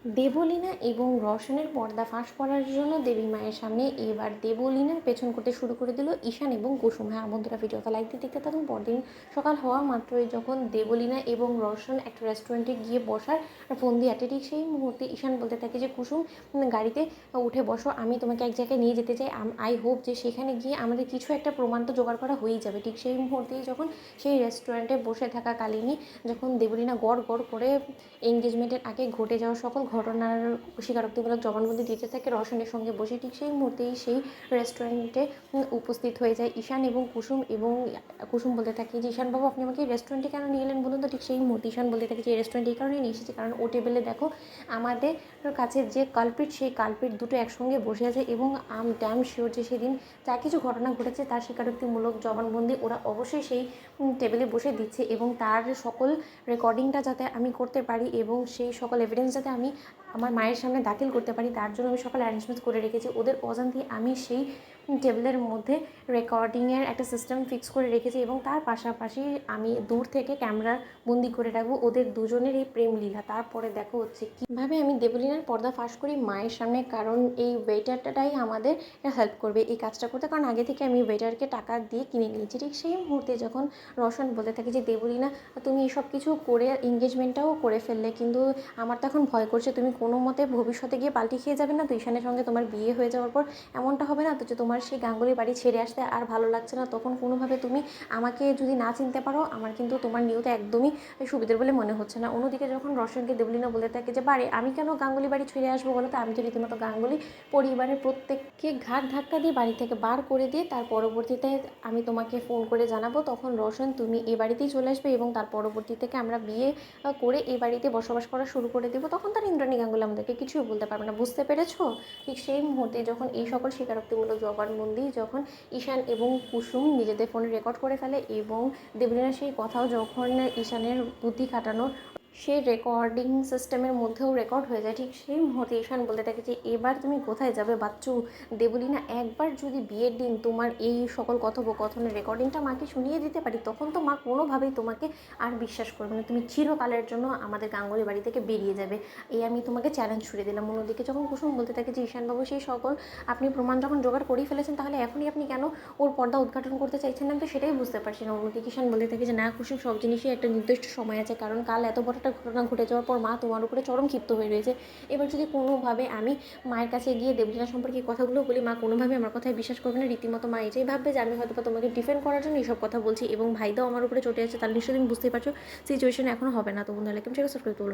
দেবলীনা এবং রওশনের পর্দা ফাঁস করার জন্য দেবী মায়ের সামনে এবার দেবলীনার পেছন করতে শুরু করে দিল ঈশান এবং কুসুম। হ্যাঁ বন্ধুরা, ভিডিওটা লাইক দিয়ে দেখতে থাকুন। পরদিন সকাল হওয়া মাত্রই যখন দেবলীনা এবং রওশন একটা রেস্টুরেন্টে গিয়ে বসার ফোন দিয়ে আটে, ঠিক সেই মুহূর্তে ঈশান বলতে থাকে যে কুসুম গাড়িতে উঠে বসো, আমি তোমাকে এক জায়গায় নিয়ে যেতে চাই। আই হোপ যে সেখানে গিয়ে আমাদের কিছু একটা প্রমাণ তো জোগাড় করা হয়েই যাবে। ঠিক সেই মুহূর্তেই যখন সেই রেস্টুরেন্টে বসে থাকা কালীনই যখন দেবলীনা গড় গড় করে এঙ্গেজমেন্টের আগে ঘটে যাওয়া সকল ঘটনার স্বীকারোক্তিমূলক জবানবন্দি দিতে থাকে রওশনের সঙ্গে বসে, ঠিক সেই মুহূর্তেই সেই রেস্টুরেন্টে উপস্থিত হয়ে যায় ঈশান এবং কুসুম। এবং কুসুম বলতে থাকে যে ঈশানবাবু, আপনি আমাকে রেস্টুরেন্টে কেন নিয়ে এলেন বলুন তো। ঠিক সেই মুহূর্তে ঈশান বলতে থাকে যে এই রেস্টুরেন্টে এই কারণে নিয়ে এসেছি কারণ ও টেবিলে দেখো আমাদের কাছে যে কালপিট, সেই কালপিট দুটো একসঙ্গে বসে আছে এবং আম ড্যাম শিওর যে সেদিন যা কিছু ঘটনা ঘটেছে তার স্বীকারোক্তিমূলক জবানবন্দি ওরা অবশ্যই সেই টেবিলে বসে দিচ্ছে এবং তার সকল রেকর্ডিংটা যাতে আমি করতে পারি এবং সেই সকল এভিডেন্স যাতে আমি আমার মায়ের সামনে দাখিল করতে পারি, তার জন্য আমি সকল অ্যারেঞ্জমেন্টস করে রেখেছি। ওদের অজান্তেই আমি সেই টেবিলের মধ্যে রেকর্ডিংয়ের একটা সিস্টেম ফিক্স করে রেখেছি এবং তার পাশাপাশি আমি দূর থেকে ক্যামেরা বন্দি করে রাখবো ওদের দুজনের এই প্রেম লীলা। তারপরে দেখো হচ্ছে কীভাবে আমি দেবলীনার পর্দা ফাঁস করি মায়ের সামনে, কারণ এই ওয়েটারটাই আমাদের হেল্প করবে এই কাজটা করতে, কারণ আগে থেকে আমি ওয়েটারকে টাকা দিয়ে কিনে নিয়েছি। ঠিক সেই মুহূর্তে যখন রওশন বলতে থাকে যে দেবলীনা, তুমি এসব কিছু করে এঙ্গেজমেন্টটাও করে ফেললে, কিন্তু আমার তো এখন ভয় করছে তুমি কোনো মতে ভবিষ্যতে গিয়ে পাল্টি খেয়ে যাবে না তো, ঈশানের সঙ্গে তোমার বিয়ে হয়ে যাওয়ার পর এমনটা হবে না তো যে তোমার সেই গাঙ্গুলি বাড়ি ছেড়ে আসতে আর ভালো লাগছে না, তখন কোনোভাবে তুমি আমাকে যদি না চিনতে পারো আমার কিন্তু তোমার নিয়ত একদমই সুবিধার বলে মনে হচ্ছে না। অন্যদিকে যখন রওশনকে দেবলীনা বলে থাকে যে বাড়ি আমি কেন গাঙ্গুলি বাড়ি ছেড়ে আসবো বলো তো, আমি তো রীতিমতো গাঙ্গুলি পরিবারের প্রত্যেককে ঘাট ধাক্কা দিয়ে বাড়ি থেকে বার করে দিয়ে তার পরবর্তীতে আমি তোমাকে ফোন করে জানাবো, তখন রওশন তুমি এই বাড়িতেই চলে আসবে এবং তার পরবর্তী থেকে আমরা বিয়ে করে এই বাড়িতে বসবাস করা শুরু করে দেবো, তখন তার ইন্দ্রাণী গাঙ্গুলি আমাদেরকে কিছুই বলতে পারবে না। বুঝতে পেরেছো? ঠিক সেই মুহূর্তে যখন এই সকল স্বীকারোক্তিমূলক জবানবন্দি যখন ঈশান এবং কুসুম নিজেদের ফোনে রেকর্ড করে ফেলে এবং দেবলীনা সেই কথাও যখন ঈশানের বুদ্ধি খাটানোর সেই রেকর্ডিং সিস্টেমের মধ্যেও রেকর্ড হয়ে যায়, ঠিক সেই মুহূর্তে ঈশান বলতে থাকে যে এবার তুমি কোথায় যাবে বাচ্চু। দেবলীনা, একবার যদি বিয়ের দিন তোমার এই সকল কথোপকথনের রেকর্ডিংটা মাকে শুনিয়ে দিতে পারি, তখন তো মা কোনোভাবেই তোমাকে আর বিশ্বাস করবে না, তুমি চিরকালের জন্য আমাদের গাঙ্গুলি বাড়ি থেকে বেরিয়ে যাবে, এই আমি তোমাকে চ্যালেঞ্জ ছুড়ে দিলাম। অন্যদিকে যখন কুসুম বলতে থাকে যে ঈশানবাবু, সেই সকল আপনি প্রমাণ যখন জোগাড় করেই ফেলেছেন তাহলে এখনই আপনি কেন ওর পর্দা উদ্ঘাটন করতে চাইছেন না, তো সেটাই বুঝতে পারছি না। অন্যদিকে ঈশান বলতে থাকে যে না কুসুম, সব জিনিসই একটা নির্দিষ্ট সময় আছে, কারণ কাল এত বড় একটা ঘটনা ঘটে যাওয়ার পর মা তোমার উপরে চরম ক্ষিপ্ত হয়ে রয়েছে। এবার যদি কোনোভাবে আমি মায়ের কাছে গিয়ে দেবলীনা সম্পর্কে কথাগুলো বলি, মা কোনোভাবে আমার কথায় বিশ্বাস করবে না, রীতিমতো মা এটাই ভাববে যে আমি হয়তো তোমাকে ডিফেন্ড করার জন্য এইসব কথা বলছি এবং ভাইদাও আমার উপরে চটে আছে, তার নিশ্চয়ই তুমি বুঝতেই পারছো সিচুয়েশন এখনও হবে না। তো বন্ধুরা, কেমন সেটা সাবস্ক্রাইব করুন।